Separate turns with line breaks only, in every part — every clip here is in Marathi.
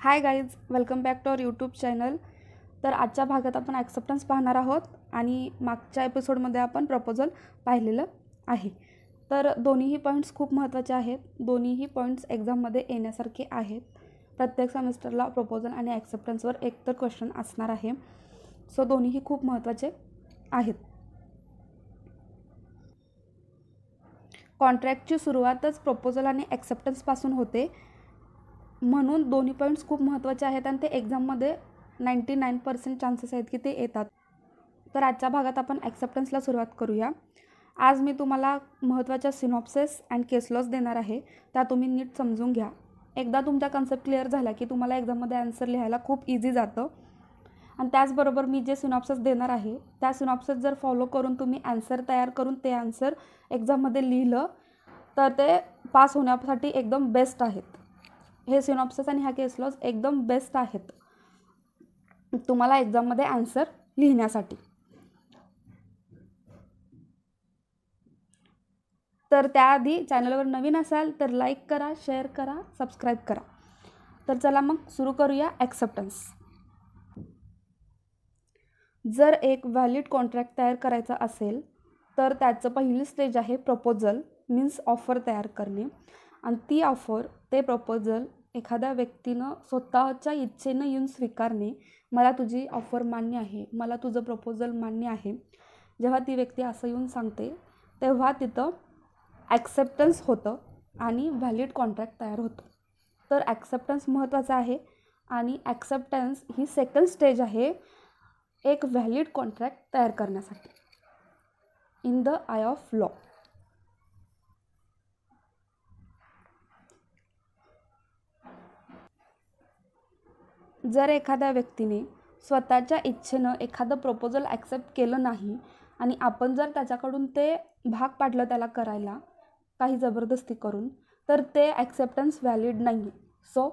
High guys, welcome back to our YouTube channel. तर आजच्या भागात आपण ॲक्सेप्टन्स पाहणार आहोत आणि मागच्या एपिसोडमध्ये आपण प्रपोजल पाहिलेलं आहे. तर दोन्हीही पॉईंट्स खूप महत्त्वाचे आहेत. दोन्हीही पॉईंट्स एक्झाममध्ये येण्यासारखे आहेत. प्रत्येक सेमिस्टरला प्रपोजल आणि ॲक्सेप्टन्सवर एक तर क्वेश्चन असणार आहे. सो दोन्हीही खूप महत्त्वाचे आहेत. कॉन्ट्रॅक्टची सुरुवातच प्रपोजल आणि ॲक्सेप्टन्सपासून होते, म्हणून दोन्ही पॉईंट्स खूप महत्त्वाचे आहेत आणि ते एक्झाममध्ये 99% चान्सेस आहेत की ते येतात. तर आजच्या भागात आपण ॲक्सेप्टन्सला सुरुवात करूया. आज मी तुम्हाला महत्त्वाच्या सिनॉप्सिस अँड केस लॉज देणार आहे. त्या तुम्ही नीट समजून घ्या. एकदा तुमच्या कन्सेप्ट क्लिअर झाला की तुम्हाला एक्झाममध्ये आन्सर लिहायला खूप इझी जातं. आणि त्याचबरोबर मी जे सिनॉप्सिस देणार आहे त्या सिनॉप्सिस जर फॉलो करून तुम्ही आन्सर तयार करून ते आन्सर एक्झाममध्ये लिहिलं तर ते पास होण्यासाठी एकदम बेस्ट आहेत. हे सिनॉप्सिस आणि ह्या केस लॉज एकदम बेस्ट आहेत तुम्हाला एक्झाममध्ये आन्सर लिहिण्यासाठी. तर त्याआधी चॅनलवर नवीन असाल तर लाईक करा, शेअर करा, सबस्क्राईब करा. तर चला मग सुरू करूया ॲक्सेप्टन्स. जर एक व्हॅलिड कॉन्ट्रॅक्ट तयार करायचा असेल तर त्याचं पहिली स्टेज आहे प्रपोजल, मीन्स ऑफर तयार करणे. आणि ती ऑफर, ते प्रपोजल एखाद्या व्यक्तीनं स्वतःच्या इच्छेनं येऊन स्वीकारणे. मला तुझी ऑफर मान्य आहे, मला तुझं प्रपोजल मान्य आहे. जेव्हा ती व्यक्ती असं येऊन सांगते तेव्हा तिथं ॲक्सेप्टन्स होतं आणि व्हॅलिड कॉन्ट्रॅक्ट तयार होतं. तर ॲक्सेप्टन्स महत्त्वाचं आहे आणि ॲक्सेप्टन्स ही सेकंड स्टेज आहे एक व्हॅलिड कॉन्ट्रॅक्ट तयार करण्यासाठी in the I of law. जर एखाद्या व्यक्तीने स्वतःच्या इच्छेनं एखादं प्रपोजल ॲक्सेप्ट केलं नाही आणि आपण जर त्याच्याकडून ते भाग पाडलं त्याला करायला काही जबरदस्ती करून, तर ते ॲक्सेप्टन्स व्हॅलिड नाही. So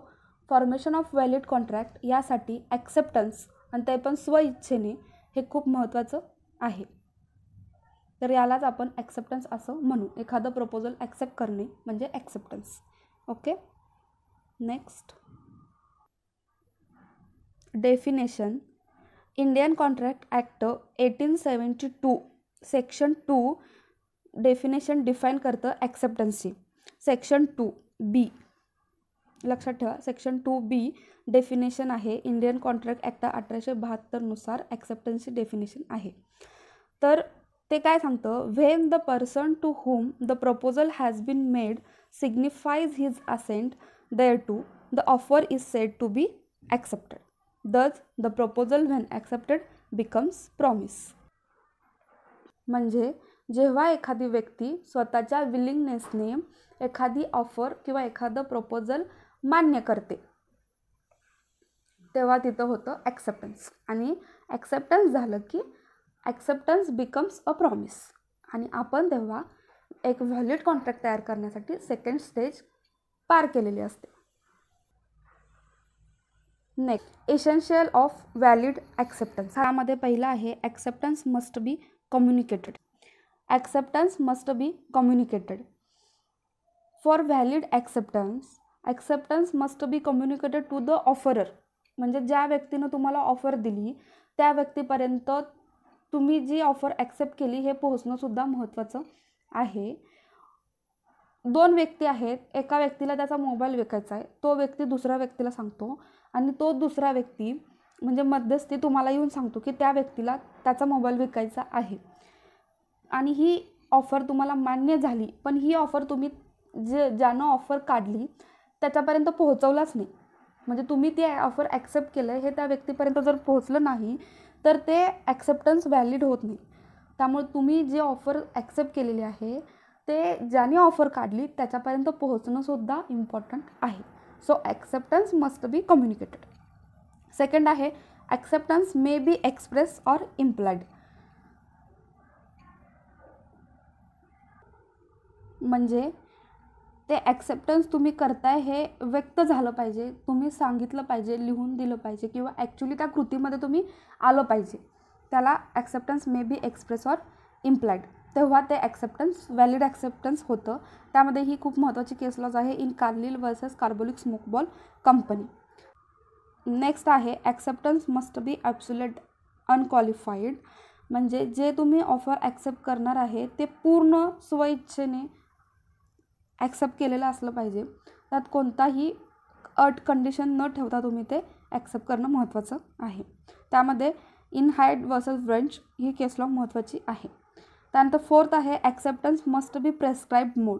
formation of valid contract यासाठी ॲक्सेप्टन्स, आणि ते पण स्वइच्छेने, हे खूप महत्त्वाचं आहे. तर यालाच आपण ॲक्सेप्टन्स असं म्हणू. एखादं प्रपोजल ॲक्सेप्ट करणे म्हणजे acceptance. Okay, next. Definition. Indian contract act 1872 section 2 definition define करतं ॲक्सेप्टन्सची. सेक्शन 2B लक्षात ठेवा. सेक्शन 2B डेफिनेशन आहे इंडियन कॉन्ट्रॅक्ट ॲक्ट 1872 नुसार ॲक्सेप्टन्सची डेफिनेशन आहे. तर ते काय सांगतं, when the person to whom the proposal has been made signifies his assent thereto the offer is said to be accepted. Thus, the proposal when accepted becomes promise. म्हणजे जेव्हा एखादी व्यक्ती स्वतःच्या विलिंगनेसने एखादी ऑफर किंवा एखादं प्रपोजल मान्य करते तेव्हा तिथं होतं ॲक्सेप्टन्स. आणि ॲक्सेप्टन्स झालं की ॲक्सेप्टन्स बिकम्स अ प्रॉमिस. आणि आपण तेव्हा एक व्हॅलिड कॉन्ट्रॅक्ट तयार करण्यासाठी सेकंड स्टेज पार केलेली असते. Next, essential of valid acceptance. ह्यामध्ये पहिला आहे acceptance must be communicated. Acceptance must be communicated. For valid acceptance must be communicated to the offerer. म्हणजे ज्या व्यक्तीनं तुम्हाला ऑफर दिली त्या व्यक्तीपर्यंत तुम्ही जी ऑफर ॲक्सेप्ट केली हे पोहोचणंसुद्धा महत्त्वाचं आहे. दोन व्यक्ती आहेत, एका व्यक्तीला त्याचा मोबाईल विकायचा आहे, तो व्यक्ती दुसऱ्या व्यक्तीला सांगतो आणि तो दुसरा व्यक्ती म्हणजे मध्यस्थी तुम्हाला येऊन सांगतो की त्या व्यक्तीला त्याचा मोबाईल विकायचा आहे. आणि ही ऑफर तुम्हाला मान्य झाली, पण ही ऑफर तुम्ही ज्यानं ऑफर काढली त्याच्यापर्यंत पोहोचवलाच नाही. म्हणजे तुम्ही ती ऑफर ॲक्सेप्ट केलं हे त्या व्यक्तीपर्यंत जर पोहोचलं नाही तर ते ॲक्सेप्टन्स व्हॅलिड होत नाही. त्यामुळे तुम्ही जे ऑफर ॲक्सेप्ट केलेली आहे ते ज्याने ऑफर काढली त्याच्यापर्यंत पोहोचणंसुद्धा इम्पॉर्टंट आहे. So acceptance must be communicated. Second आहे acceptance may be express or implied. म्हणजे ते ॲक्सेप्टन्स तुम्ही करताय हे व्यक्त झालं पाहिजे, तुम्ही सांगितलं पाहिजे, लिहून दिलं पाहिजे किंवा ॲक्च्युली त्या कृतीमध्ये तुम्ही आलं पाहिजे. त्याला acceptance may be express or implied. तेव्हा ते ॲक्सेप्टन्स व्हॅलिड ॲक्सेप्टन्स होतं. त्यामध्ये ही खूप महत्त्वाची केस लॉज आहे in Carlill versus Carbolic Smoke Ball company. Next आहे acceptance must be absolute unqualified, म्हणजे जे तुम्ही ऑफर ॲक्सेप्ट करणार आहे ते पूर्ण स्वइच्छेने ॲक्सेप्ट केलेलं असलं पाहिजे. त्यात कोणताही अट कंडिशन न ठेवता तुम्ही ते ॲक्सेप्ट करणं महत्त्वाचं आहे. त्यामध्ये इन हाईट वर्सेस रेंज ही केस लॉ महत्त्वाची आहे. त्यानंतर फोर्थ आहे acceptance must be prescribed mode.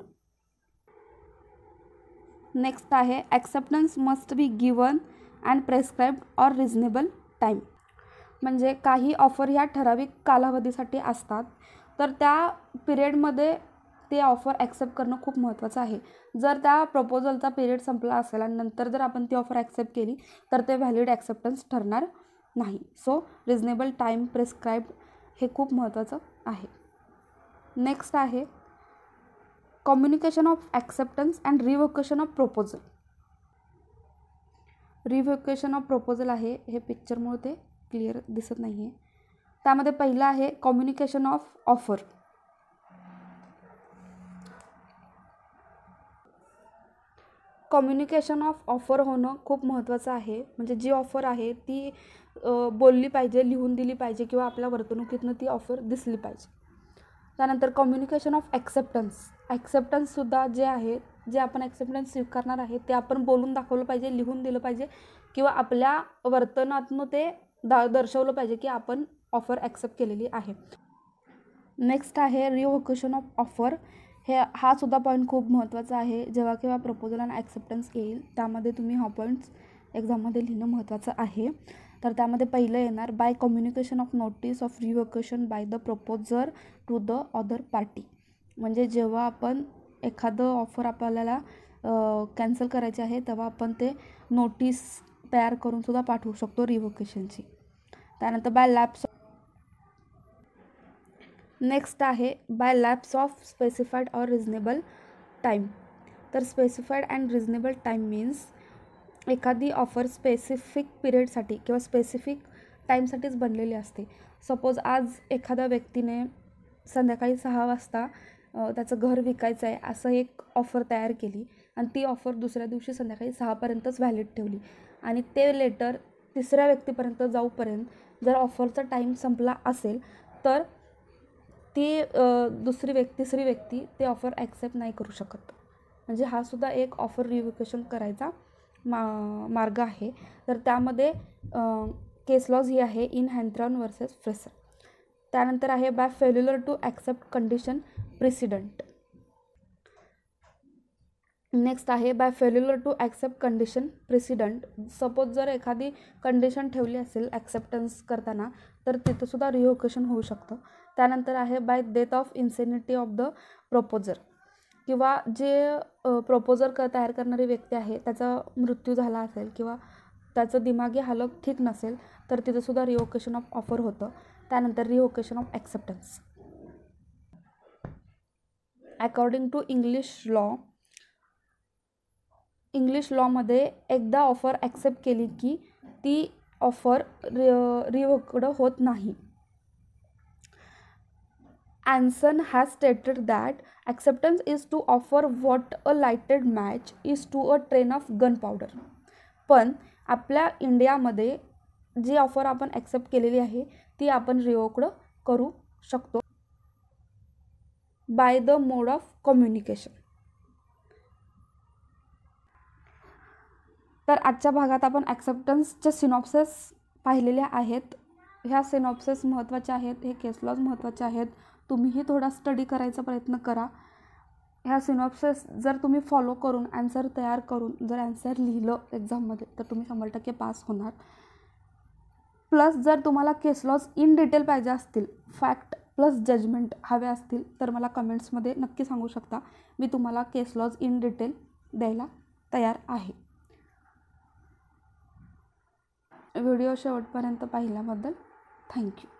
Next आहे acceptance must be given and prescribed or reasonable time, म्हणजे काही ऑफर ह्या ठराविक कालावधीसाठी असतात, तर त्या पिरियडमध्ये ते ऑफर ॲक्सेप्ट करणं खूप महत्त्वाचं आहे. जर त्या प्रपोजलचा पिरियड संपला असेल आणि नंतर जर आपण ती ऑफर ॲक्सेप्ट केली तर ते व्हॅलिड ॲक्सेप्टन्स ठरणार नाही. सो रिजनेबल टाईम प्रेस्क्राईब्ड हे खूप महत्त्वाचं आहे. नेक्स्ट आहे communication of acceptance and revocation of proposal. Revocation of proposal आहे, हे पिक्चरमुळे ते क्लिअर दिसत नाही आहे. त्यामध्ये पहिलं आहे communication of offer. Communication of offer होणं खूप महत्त्वाचं आहे, म्हणजे जी ऑफर आहे ती बोलली पाहिजे, लिहून दिली पाहिजे किंवा आपल्या वर्तणुकीतनं ती ऑफर दिसली पाहिजे. त्यानंतर कम्युनिकेशन ऑफ ॲक्सेप्टन्ससुद्धा जे आहे, जे आपण ॲक्सेप्टन्स स्वीकारणार आहे ते आपण बोलून दाखवलं पाहिजे, लिहून दिलं पाहिजे किंवा आपल्या वर्तनातनं ते दर्शवलं पाहिजे की आपण ऑफर ॲक्सेप्ट केलेली आहे. नेक्स्ट आहे रिव्होकेशन ऑफ ऑफर. हा सुद्धा पॉईंट खूप महत्त्वाचा आहे. जेव्हा केव्हा प्रपोजल आणि ॲक्सेप्टन्स येईल त्यामध्ये तुम्ही हा पॉईंट्स एक्झाममध्ये लिहिणं महत्त्वाचं आहे. तर त्यामध्ये पहिलं येणार by communication of notice of revocation by the proposer to the other party, म्हणजे जेव्हा आपण एखादं ऑफर आपल्याला कॅन्सल करायचे आहे तेव्हा आपण ते नोटीस तयार करून सुद्धा पाठवू शकतो रिव्होकेशनची. त्यानंतर बाय लॅप्स. नेक्स्ट आहे by lapse of specified or reasonable time. तर specified and reasonable time means एखादी ऑफर स्पेसिफिक पिरियडसाठी किंवा स्पेसिफिक टाईमसाठीच बनलेली असते. सपोज आज एखाद्या व्यक्तीने संध्याकाळी 6 वाजता त्याचं घर विकायचं आहे असं एक ऑफर तयार केली आणि ती ऑफर दुसऱ्या दिवशी संध्याकाळी 6पर्यंतच व्हॅलिड ठेवली आणि ते लेटर तिसऱ्या व्यक्तीपर्यंत जाऊपर्यंत जर ऑफरचा टाईम संपला असेल तर ती तिसरी व्यक्ती ते ऑफर ॲक्सेप्ट नाही करू शकत. म्हणजे हा सुद्धा एक ऑफर रिव्होकेशन करायचा मार्ग आहे. तर त्यामध्ये केस लॉज ही आहे इन हॅन्थरॉन वर्सेस फ्रेसर. त्यानंतर आहे by failure to accept condition precedent. Next आहे by failure to accept condition precedent. Suppose जर एखादी कंडिशन ठेवली असेल ॲक्सेप्टन्स करताना तर तिथंसुद्धा रिव्होकेशन होऊ शकतं. त्यानंतर आहे by death of insanity of the proposer, किंवा जे प्रपोजर तयार करणारी व्यक्ती आहे त्याचा मृत्यू झाला असेल किंवा त्याचं दिमागी हालत ठीक नसेल तर तिथंसुद्धा रिव्होकेशन ऑफ ऑफर होतं. त्यानंतर revocation of acceptance. According to English लॉमध्ये एकदा ऑफर ॲक्सेप्ट केली की ती ऑफर रिव्होक्ड होत नाही. Anson has stated that acceptance is to offer what a lighted match is to a train of gunpowder. पण आपल्या इंडियामध्ये जी ऑफर आपण ॲक्सेप्ट केलेली आहे ती आपण रिव्होक्ड करू शकतो by the mode of communication. तर आजच्या भागात आपण ॲक्सेप्टन्सचे सिनॉप्सिस पाहिलेल्या आहेत. ह्या सिनॉप्सिस महत्त्वाच्या आहेत, हे केस लॉज महत्त्वाचे आहेत. तुम्हीही थोडा स्टडी करायचा प्रयत्न करा. ह्या सिनॉप्सिस जर तुम्ही फॉलो करून ॲन्सर तयार करून जर ॲन्सर लिहिलं एक्झाममध्ये तर तुम्ही 100% पास होणार. प्लस जर तुम्हाला केस लॉज इन डिटेल पाहिजे असतील, फॅक्ट प्लस जजमेंट हवे असतील तर मला कमेंट्समध्ये नक्की सांगू शकता. मी तुम्हाला केस लॉज इन डिटेल द्यायला तयार आहे. व्हिडिओ शेवटपर्यंत पाहिल्याबद्दल थँक्यू.